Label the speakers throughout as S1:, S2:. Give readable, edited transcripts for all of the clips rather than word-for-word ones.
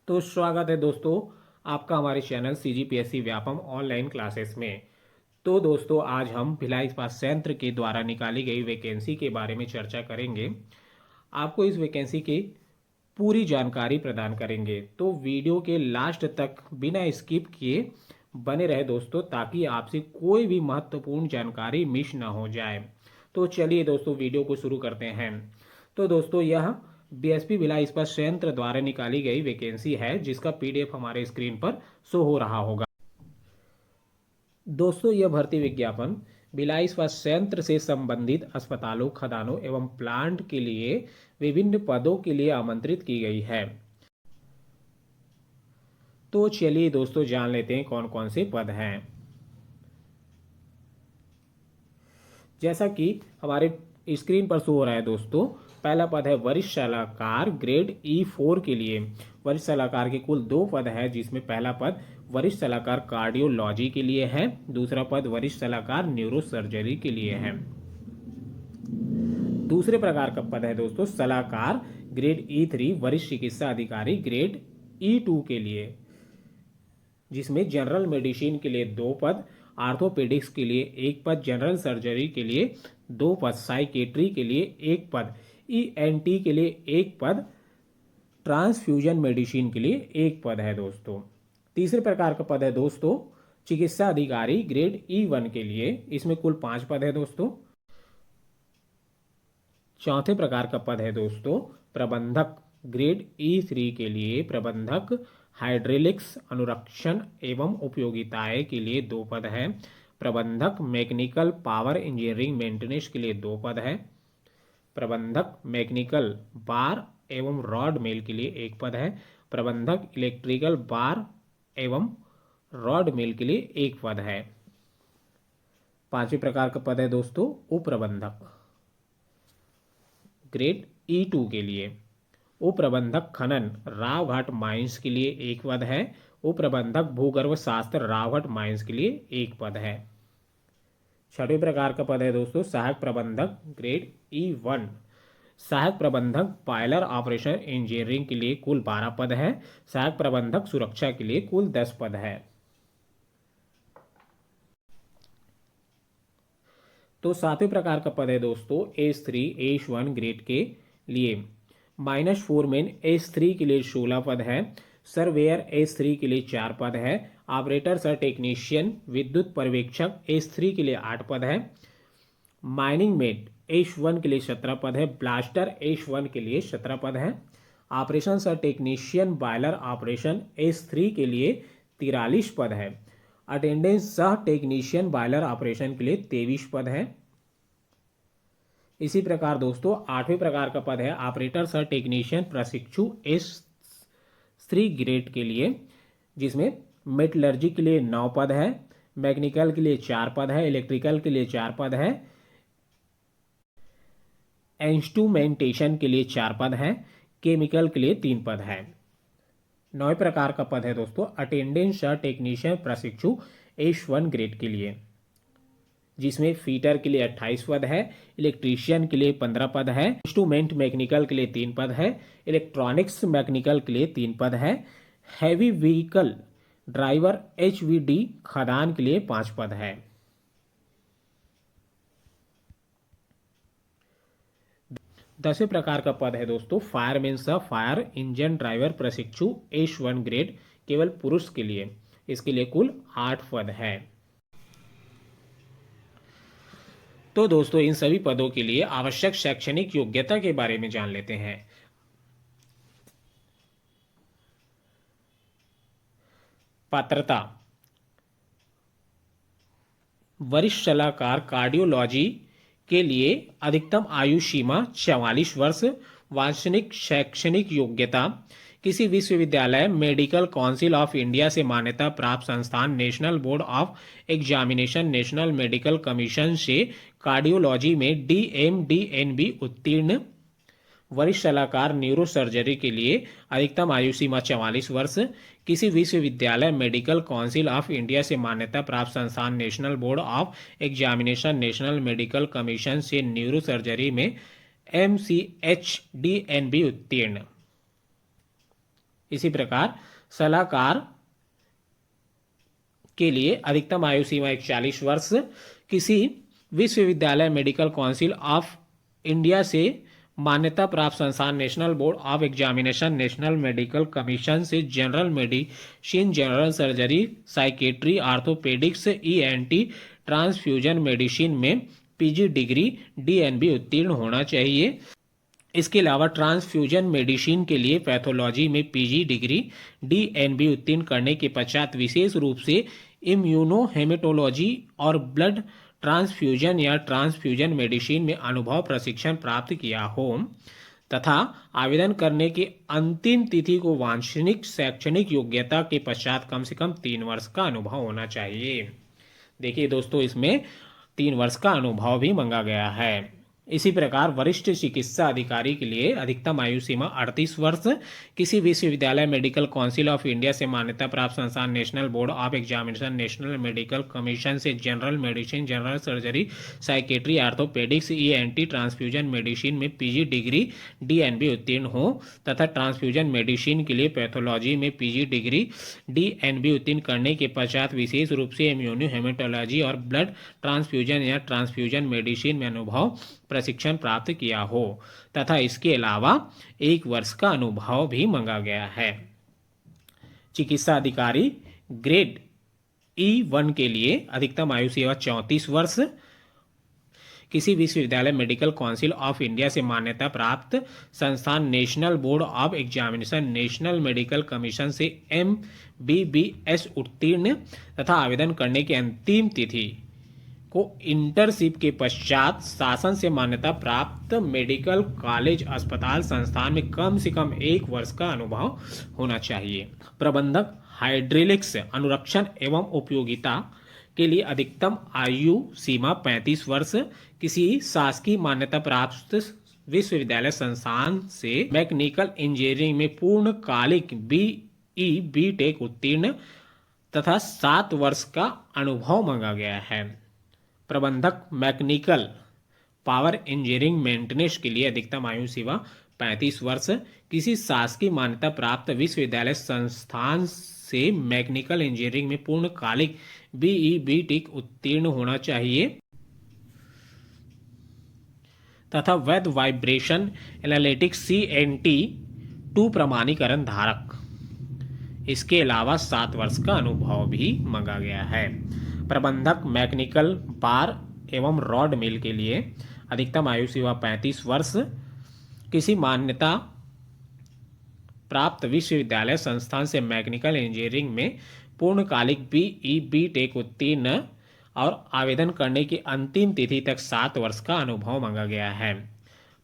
S1: तो स्वागत है दोस्तों आपका हमारे channel CGPSC Vyapam online classes में। तो दोस्तों आज हम भिलाई इस्पात संयंत्र के द्वारा निकाली गई वैकेंसी के बारे में चर्चा करेंगे। आपको इस वैकेंसी की पूरी जानकारी प्रदान करेंगे, तो वीडियो के लास्ट तक बिना स्किप किए बने रहे दोस्तों, ताकि आपसे कोई भी महत्वपूर्ण जानकारी मिस ना हो जाए। तो चलिए दोस्तों वीडियो को शुरू करते हैं। तो दोस्तों यह BSP भिलाई इस्पात संयंत्र द्वारा निकाली गई वैकेंसी है, जिसका PDF हमारे स्क्रीन पर शो हो रहा होगा। दोस्तों यह भर्ती विज्ञापन भिलाई इस्पात संयंत्र से संबंधित अस्पतालों, खदानों एवं प्लांट के लिए विभिन्न पदों के लिए आमंत्रित की गई है। तो चलिए दोस्तों जान लेते हैं कौन कौन से पद हैं। जैसा कि हमारे स्क्रीन पर शो हो रहा है दोस्तों, पहला पद है वरिष्ठ सलाहकार ग्रेड E4 के लिए। वरिष्ठ सलाहकार के कुल 2 पद है, जिसमें पहला पद वरिष्ठ सलाहकार कार्डियोलॉजी के लिए है, दूसरा पद वरिष्ठ सलाहकार न्यूरोसर्जरी के लिए है। दूसरे प्रकार का पद है दोस्तों सलाहकार ग्रेड E3 वरिष्ठ चिकित्सा अधिकारी ग्रेड E2 के लिए, जिसमें जनरल मेडिसिन के लिए 2 पद, आर्थोपेडिक्स के लिए 1 पद, जनरल सर्जरी के लिए 2 पद, साइकेट्री के लिए 1 पद, ENT के लिए 1 पद, ट्रांसफ्यूजन मेडिसिन के लिए 1 पद है दोस्तों। तीसरे प्रकार का पद है दोस्तों चिकित्सा अधिकारी ग्रेड E1 के लिए, इसमें कुल 5 पद है दोस्तों। चौथे प्रकार का पद है दोस्तों प्रबंधक ग्रेड E3 के लिए। प्रबंधक हाइड्रोलिक्स अनुरक्षण एवं उपयोगिताएं के लिए 2 पद है। प्रबंधक मैकेनिकल पावर इंजीनियरिंग मेंटेनेंस के लिए 2 पद है। प्रबंधक मैकेनिकल बार एवं रॉड मिल के लिए 1 पद है। प्रबंधक इलेक्ट्रिकल बार एवं रॉड मिल के लिए 1 पद है। पांचवें प्रकार का पद है दोस्तों उपप्रबंधक ग्रेड E2 के लिए। उपप्रबंधक खनन रावघाट माइंस के लिए 1 पद है। उपप्रबंधक भूगर्भ शास्त्र रावघाट माइंस के लिए 1 पद है। छठवें प्रकार का पद है दोस्तों सहायक प्रबंधक ग्रेड E1। सहायक प्रबंधक पायलर ऑपरेशन इंजीनियरिंग के लिए कुल 12 पद है। सहायक प्रबंधक सुरक्षा के लिए कुल 10 पद है। तो सातवें प्रकार का पद है दोस्तों H3 H1 ग्रेड के लिए। -4 मेन H3 के लिए 16 पद है। सर्वेयर H3 के लिए 4 पद है। ऑपरेटर सर टेक्नीशियन विद्युत पर्यवेक्षक H3 के लिए 8 पद है। माइनिंग मेट H1 के लिए 17 पद है। ब्लास्टर H1 के लिए 17 पद है। Operation sir technician boiler operation H3 के लिए 43 पद है। अटेंडेंस सह टेक्नीशियन बॉयलर ऑपरेशन के लिए 23 पद है। इसी प्रकार दोस्तों 8वें प्रकार का पद है ऑपरेटर सह टेक्नीशियन प्रशिक्षु H3 ग्रेड के लिए, जिसमें मेटलर्जी के लिए 9 पद है। मैकेनिकल के लिए 4 पद है। इलेक्ट्रिकल के लिए 4 पद है। इंस्ट्रूमेंटेशन के लिए 4 पद है। केमिकल के लिए 3 पद है। 9वें प्रकार का पद है दोस्तों अटेंडेंस सह टेक्नीशियन प्रशिक्षु H1 ग्रेड के लिए, जिसमें फीटर के लिए 28 पद है। इलेक्ट्रीशियन के लिए 15 पद है। इंस्ट्रूमेंट मैकेनिकल के लिए 3 पद है। इलेक्ट्रॉनिक्स मैकेनिकल के लिए 3 पद है। हैवी व्हीकल ड्राइवर HVD खदान के लिए 5 पद है। दसवें प्रकार का पद है दोस्तों फायरमैन सह फायर इंजन ड्राइवर प्रशिक्षु H1 ग्रेड, केवल पुरुष के लिए। इसके लिए कुल 8 पद है। तो दोस्तों इन सभी पदों के लिए आवश्यक शैक्षणिक योग्यता के बारे में जान लेते हैं। पात्रता वरिष्ठ सलाहकार कार्डियोलॉजी के लिए अधिकतम आयु सीमा 44 वर्ष। वांछनीय शैक्षणिक योग्यता किसी विश्वविद्यालय, मेडिकल काउंसिल ऑफ इंडिया से मान्यता प्राप्त संस्थान, national board of examination, national medical commission से कार्डियोलॉजी में DM/DNB उत्तीर्ण। वरिष्ठ सलाहकार न्यूरो सर्जरी के लिए अधिकतम आयु सीमा 44 वर्ष। किसी विश्वविद्यालय, मेडिकल काउंसिल ऑफ इंडिया से मान्यता प्राप्त संस्थान, national board of examination, national medical commission से न्यूरो सर्जरी में MCH/DNB उत्तीर्ण। इसी प्रकार सलाहकार के लिए अधिकतम आयु सीमा 41 वर्ष, किसी विश्वविद्यालय मेडिकल काउंसिल ऑफ इंडिया से मान्यता प्राप्त संस्थान, national board of examination, national medical commission से general medicine, general surgery, psychiatry, orthopaedics, ENT, transfusion medicine में पीजी डिग्री डीएनबी उत्तीर्ण होना चाहिए। इसके अलावा ट्रांसफ्यूजन मेडिसिन के लिए पैथोलॉजी में पीजी डिग्री डीएनबी उत्तीर्ण करने के पश्चात विशेष रूप से इम्यूनोहेमेटोलॉजी और ब्लड ट्रांसफ्यूजन या ट्रांसफ्यूजन मेडिसिन में अनुभव प्रशिक्षण प्राप्त किया हो तथा आवेदन करने की अंतिम तिथि को वांछनीय शैक्षणिक योग्यता के पश्चात कम से कम 3 वर्ष का अनुभव होना चाहिए। देखिए दोस्तों, इसमें 3 वर्ष का अनुभव भी मांगा गया है। इसी प्रकार वरिष्ठ चिकित्सा अधिकारी के लिए अधिकतम आयु सीमा 38 वर्ष, किसी विश्वविद्यालय मेडिकल काउंसिल ऑफ इंडिया से मान्यता प्राप्त संस्थान, national board of examination, national medical commission से general medicine, general surgery, psychiatry, orthopaedics, ENT, transfusion medicine में पीजी डिग्री डीएनबी उत्तीर्ण हो तथा ट्रांसफ्यूजन मेडिसिन के लिए पैथोलॉजी में पीजी डिग्री डीएनबी उत्तीर्ण करने के पश्चात विशेष रूप से इम्यूनोहेमेटोलॉजी और ब्लड ट्रांसफ्यूजन या ट्रांसफ्यूजन मेडिसिन में अनुभव प्रशिक्षण प्राप्त किया हो तथा इसके अलावा 1 वर्ष का अनुभव भी मांगा गया है। चिकित्सा अधिकारी ग्रेड E1 के लिए अधिकतम आयु सीमा 34 वर्ष, किसी विश्वविद्यालय मेडिकल काउंसिल ऑफ इंडिया से मान्यता प्राप्त संस्थान, national board of examination, national medical commission से MBBS उत्तीर्ण तथा आवेदन करने की अंतिम तिथि को इंटर्नशिप के पश्चात शासन से मान्यता प्राप्त मेडिकल कॉलेज, अस्पताल, संस्थान में कम से कम 1 वर्ष का अनुभव होना चाहिए। प्रबंधक हाइड्रोलिक्स अनुरक्षण एवं उपयोगिता के लिए अधिकतम आयु सीमा 35 वर्ष, किसी शासकीय मान्यता प्राप्त विश्वविद्यालय संस्थान से मैकेनिकल इंजीनियरिंग में पूर्णकालिक BE/BTech उत्तीर्ण तथा 7 वर्ष का अनुभव मांगा गया है। प्रबंधक मैकेनिकल पावर इंजीनियरिंग मेंटेनेंस के लिए अधिकतम आयु सीमा 35 वर्ष, किसी शासकीय मान्यता प्राप्त विश्वविद्यालय संस्थान से मैकेनिकल इंजीनियरिंग में पूर्णकालिक BE/BTech उत्तीर्ण होना चाहिए तथा वैध वाइब्रेशन एनालिटिक्स CNT2 प्रमाणीकरण धारक। इसके अलावा 7 वर्ष का अनुभव भी मांगा गया है। प्रबंधक मैकेनिकल बार एवं रॉड मिल के लिए अधिकतम आयु सीमा 35 वर्ष, किसी मान्यता प्राप्त विश्वविद्यालय संस्थान से मैकेनिकल इंजीनियरिंग में पूर्णकालिक BE/BTech उत्तीर्ण और आवेदन करने की अंतिम तिथि तक 7 वर्ष का अनुभव मांगा गया है।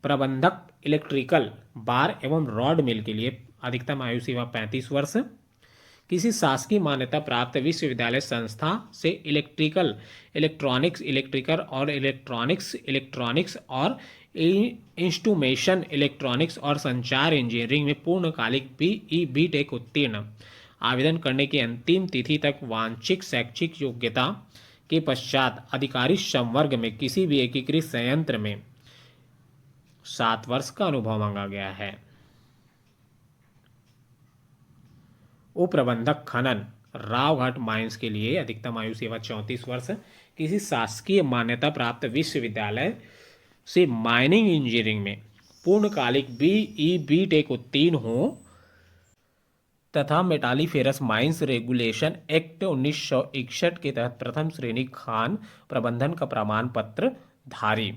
S1: प्रबंधक इलेक्ट्रिकल बार एवं रॉड मिल के लिए अधिकतम आयु सीमा 35 वर्ष, किसी शासकीय मान्यता प्राप्त विश्वविद्यालय संस्था से इलेक्ट्रॉनिक्स और इंस्ट्रूमेशन इलेक्ट्रॉनिक्स और संचार इंजीनियरिंग में पूर्णकालिक BE/BTech उत्तीर्ण आवेदन करने की अंतिम तिथि तक वांछित शैक्षिक योग्यता के पश्चात अधिकारी संवर्ग में किसी भी एकीकृत संयंत्र में 7 वर्ष का अनुभव मांगा गया है। उपप्रबंधक खनन रावघाट माइंस के लिए अधिकतम आयु सीमा 34 वर्ष, किसी शासकीय मान्यता प्राप्त विश्वविद्यालय से माइनिंग इंजीनियरिंग में पूर्णकालिक BE/BTech उत्तीर्ण हो तथा मेटालीफेरस माइंस रेगुलेशन एक्ट 1961 के तहत प्रथम श्रेणी खान प्रबंधन का प्रमाण पत्र धारी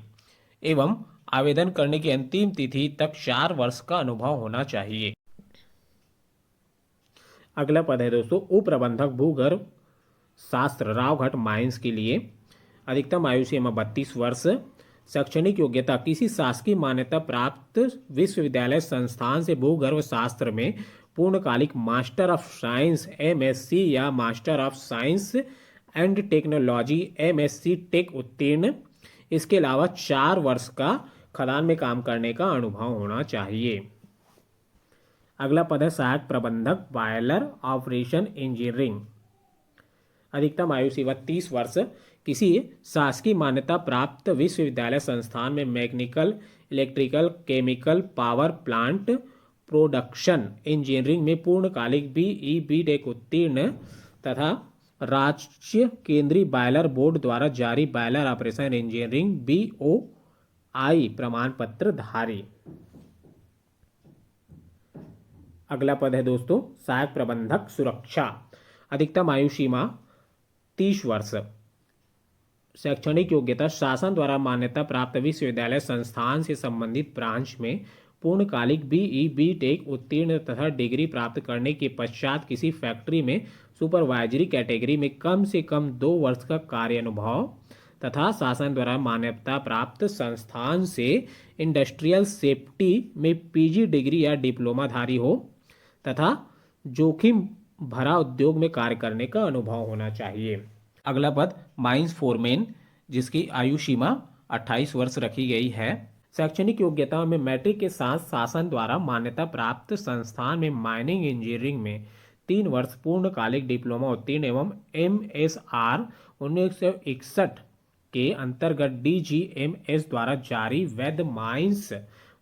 S1: एवं आवेदन करने की अंतिम तिथि तक 4 वर्ष का अनुभव होना चाहिए। अगला पद है दोस्तों उपप्रबंधक भूगर्भ शास्त्र रावघाट माइंस के लिए अधिकतम आयु सीमा 32 वर्ष, शैक्षणिक योग्यता किसी शासकीय मान्यता प्राप्त विश्वविद्यालय संस्थान से भूगर्भ शास्त्र में पूर्णकालिक मास्टर ऑफ साइंस MSc या master of science and technology MSc tech उत्तीर्ण। इसके अलावा 4 वर्ष का खदान में काम करने का अनुभव होना चाहिए। अगला पद है सहायक प्रबंधक बॉयलर ऑपरेशन इंजीनियरिंग, अधिकतम आयु सीमा 30 वर्ष, किसी शासकीय मान्यता प्राप्त विश्वविद्यालय संस्थान में mechanical, electrical, chemical, power plant production engineering में पूर्णकालिक बीई बीटेक उत्तीर्ण तथा राज्य केंद्रीय बॉयलर बोर्ड द्वारा जारी बॉयलर ऑपरेशन इंजीनियरिंग बीओआई प्रमाण पत्र धारी। अगला पद है दोस्तों सहायक प्रबंधक सुरक्षा। अधिकतम आयु सीमा 30 वर्ष। शैक्षणिक योग्यता शासन द्वारा मान्यता प्राप्त विश्वविद्यालय संस्थान से संबंधित ब्रांच में पूर्णकालिक बीई बीटेक उत्तीर्ण तथा डिग्री प्राप्त करने के पश्चात किसी फैक्ट्री में सुपरवाइजरी कैटेगरी में कम से कम 2 वर्ष का कार्य अनुभव तथा शासन द्वारा मान्यता प्राप्त संस्थान से इंडस्ट्रियल सेफ्टी में पीजी डिग्री या डिप्लोमाधारी हो तथा जोखिम भरा उद्योग में कार्य करने का अनुभव होना चाहिए। अगला पद माइंस फोरमैन, जिसकी आयु सीमा 28 वर्ष रखी गई है। शैक्षणिक योग्यता में मैट्रिक के साथ शासन द्वारा मान्यता प्राप्त संस्थान में माइनिंग इंजीनियरिंग में 3 वर्ष पूर्णकालिक डिप्लोमा उत्तीर्ण एवं MSR 1961 के अंतर्गत DGMS द्वारा जारी वैध माइंस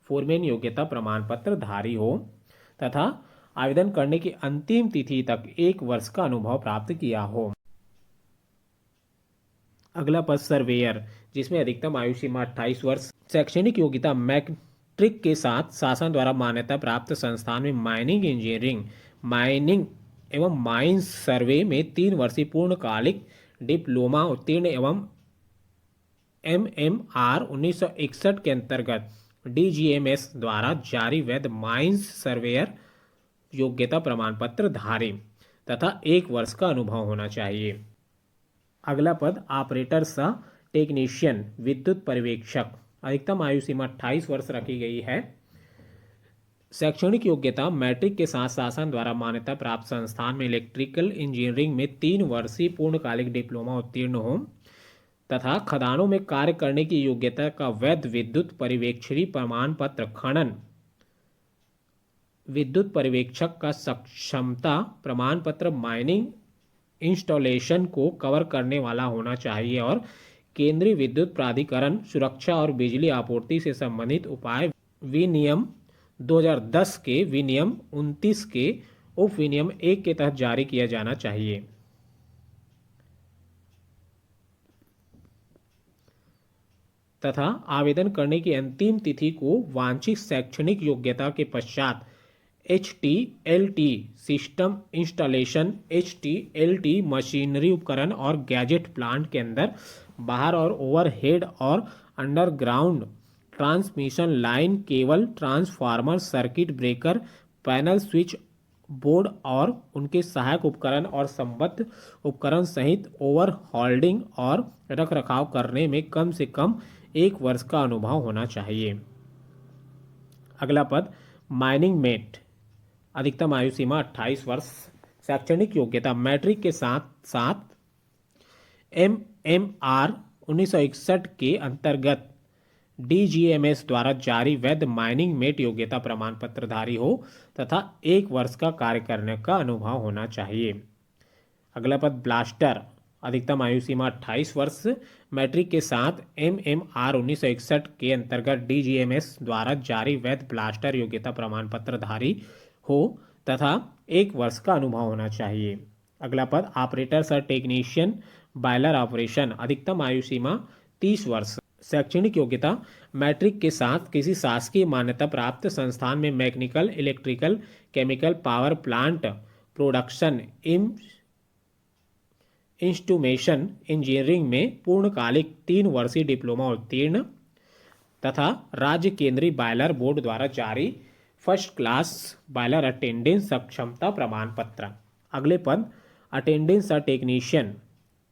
S1: फोरमैन योग्यता प्रमाण पत्र धारी हो तथा आवेदन करने की अंतिम तिथि तक 1 वर्ष का अनुभव प्राप्त किया हो। अगला पद सर्वेयर, जिसमें अधिकतम आयु सीमा 28 वर्ष। शैक्षणिक योग्यता मैट्रिक के साथ शासन द्वारा मान्यता प्राप्त संस्थान में माइनिंग इंजीनियरिंग माइनिंग एवं माइंस सर्वे में 3 वर्षीय पूर्णकालिक डिप्लोमा उत्तीर्ण एवं MMR 1961 के अंतर्गत DGMS द्वारा जारी वैध माइंस सर्वेयर योग्यता प्रमाण पत्र धारी तथा 1 वर्ष का अनुभव होना चाहिए। अगला पद ऑपरेटर सह टेक्नीशियन विद्युत पर्यवेक्षक। अधिकतम आयु सीमा 28 वर्ष रखी गई है। शैक्षणिक योग्यता मैट्रिक के साथ शासन द्वारा मान्यता प्राप्त संस्थान में इलेक्ट्रिकल इंजीनियरिंग में 3 वर्षीय पूर्णकालिक डिप्लोमा उत्तीर्ण हो तथा खदानों में कार्य करने की योग्यता का वैध विद्युत पर्यवेक्षी प्रमाण पत्र खनन विद्युत पर्यवेक्षक का सक्षमता प्रमाण पत्र माइनिंग इंस्टॉलेशन को कवर करने वाला होना चाहिए और केंद्रीय विद्युत प्राधिकरण सुरक्षा और बिजली आपूर्ति से संबंधित उपाय विनियम 2010 के विनियम 29 के उप विनियम 1 के तहत जारी किया जाना चाहिए। तथा आवेदन करने की अंतिम तिथि को वांछित शैक्षणिक योग्यता के पश्चात HTLT system installation HTLT machinery उपकरण और गैजेट प्लांट के अंदर बाहर और ओवरहेड और underground transmission line cable transformer circuit breaker panel switch board और उनके सहायक उपकरण और संबद्ध उपकरण सहित ओवरहॉल्डिंग और रखरखाव करने में कम से कम 1 वर्ष का अनुभव होना चाहिए। अगला पद माइनिंग मेट। अधिकतम आयु सीमा 28 वर्ष। शैक्षणिक योग्यता मैट्रिक के साथ साथ MMR 1961 के अंतर्गत DGMS द्वारा जारी वैध माइनिंग मेट योग्यता प्रमाण पत्रधारी हो तथा 1 वर्ष का कार्य करने का अनुभव होना चाहिए। अगला पद ब्लास्टर। अधिकतम आयु सीमा 28 वर्ष। मैट्रिक के साथ MMR 1961 के अंतर्गत DGMS द्वारा जारी वैध ब्लास्टर योग्यता प्रमाण पत्रधारी हो तथा 1 वर्ष का अनुभव होना चाहिए। अगला पद ऑपरेटर सह टेक्नीशियन बॉयलर ऑपरेशन। अधिकतम आयु सीमा 30 वर्ष। शैक्षणिक योग्यता मैट्रिक के साथ किसी शासकीय मान्यता प्राप्त संस्थान में mechanical electrical chemical power plant production instrumentation engineering में पूर्णकालिक 3 वर्षीय डिप्लोमा उत्तीर्ण तथा राज्य केंद्रीय बॉयलर बोर्ड द्वारा जारी फर्स्ट क्लास बॉयलर अटेंडेंस सक्षमता प्रमाण पत्र। अगले पद अटेंडेंस टेक्नीशियन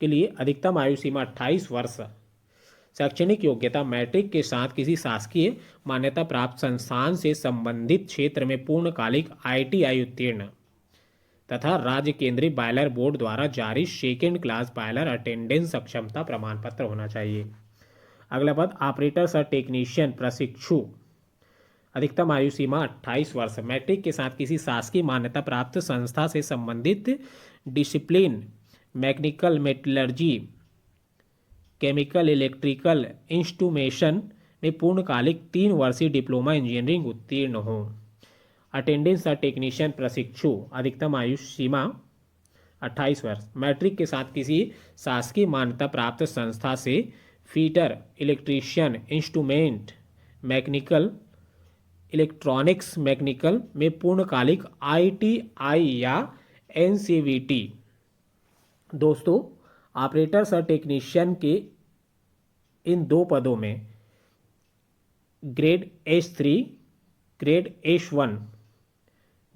S1: के लिए अधिकतम आयु सीमा 28 वर्ष। शैक्षणिक योग्यता मैट्रिक के साथ किसी शासकीय मान्यता प्राप्त संस्थान से संबंधित क्षेत्र में पूर्णकालिक ITI उत्तीर्ण तथा राज्य केंद्रीय बॉयलर बोर्ड द्वारा जारी सेकेंड क्लास बॉयलर अटेंडेंस सक्षमता प्रमाण पत्र होना चाहिए। अगला पद ऑपरेटर सह टेक्नीशियन प्रशिक्षु। अधिकतम आयु सीमा 28 वर्ष। मैट्रिक के साथ किसी शासकीय मान्यता प्राप्त संस्था से संबंधित discipline mechanical metallurgy chemical electrical instrumentation में पूर्णकालिक 3 वर्षीय डिप्लोमा इंजीनियरिंग उत्तीर्ण हो। अटेंडेंस टेक्नीशियन प्रशिक्षु अधिकतम आयु सीमा 28 वर्ष। मैट्रिक के साथ किसी शासकीय मान्यता प्राप्त संस्था से fitter, electrician, instrument mechanical, electronics mechanical में पूर्णकालिक ITI या NCVT। दोस्तों, ऑपरेटर्स और टेक्नीशियन के इन दो पदों में ग्रेड H3, ग्रेड H1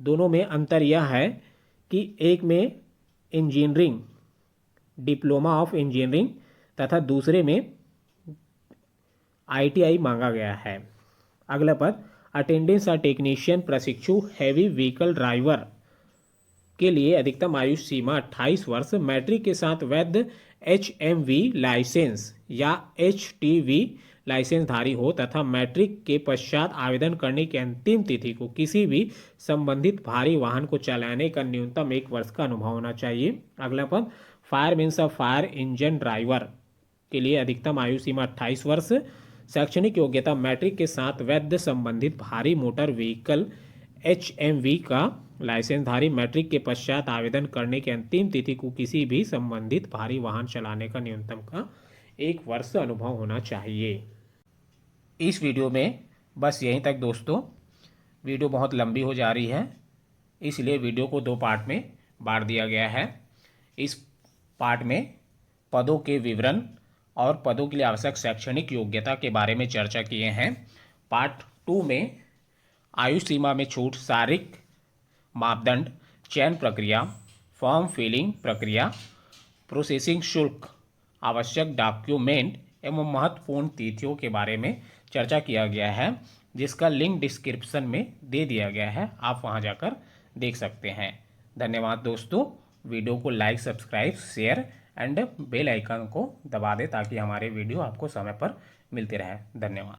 S1: दोनों में अंतर यह है कि एक में इंजीनियरिंग, डिप्लोमा ऑफ इंजीनियरिंग तथा दूसरे में ITI मांगा गया है। अगला पद अटेंडेंस और टेक्नीशियन प्रशिक्षु हैवी व्हीकल ड्राइवर के लिए अधिकतम आयु सीमा 28 वर्ष। मैट्रिक के साथ वैध HMV लाइसेंस या HTV लाइसेंस धारी हो तथा मैट्रिक के पश्चात आवेदन करने की अंतिम तिथि को किसी भी संबंधित भारी वाहन को चलाने का न्यूनतम 1 वर्ष का अनुभव होना चाहिए। अगला पद फायरमैन या फायर इंजन ड्राइवर के लिए अधिकतम आयु सीमा 28 वर्ष। शैक्षणिक योग्यता मैट्रिक के साथ वैध संबंधित भारी मोटर व्हीकल HMV का लाइसेंसधारी। मैट्रिक के पश्चात आवेदन करने की अंतिम तिथि को किसी भी संबंधित भारी वाहन चलाने का न्यूनतम का 1 वर्ष अनुभव होना चाहिए। इस वीडियो में बस यहीं तक दोस्तों। वीडियो बहुत लंबी हो जा रही है, इसलिए वीडियो को 2 पार्ट में बांट दिया गया है। इस पार्ट में पदों के विवरण और पदों के लिए आवश्यक शैक्षणिक योग्यता के बारे में चर्चा किए हैं। पार्ट 2 में आयु सीमा में छूट, शारीरिक मापदंड, चयन प्रक्रिया, फॉर्म फिलिंग प्रक्रिया, प्रोसेसिंग शुल्क, आवश्यक डॉक्यूमेंट एवं महत्वपूर्ण तिथियों के बारे में चर्चा किया गया है, जिसका लिंक डिस्क्रिप्शन में दे दिया गया है, आप वहां जाकर देख सकते हैं। धन्यवाद दोस्तों। वीडियो को like, subscribe, share and bell icon को दबा दें ताकि हमारे वीडियो आपको समय पर मिलते रहे। धन्यवाद।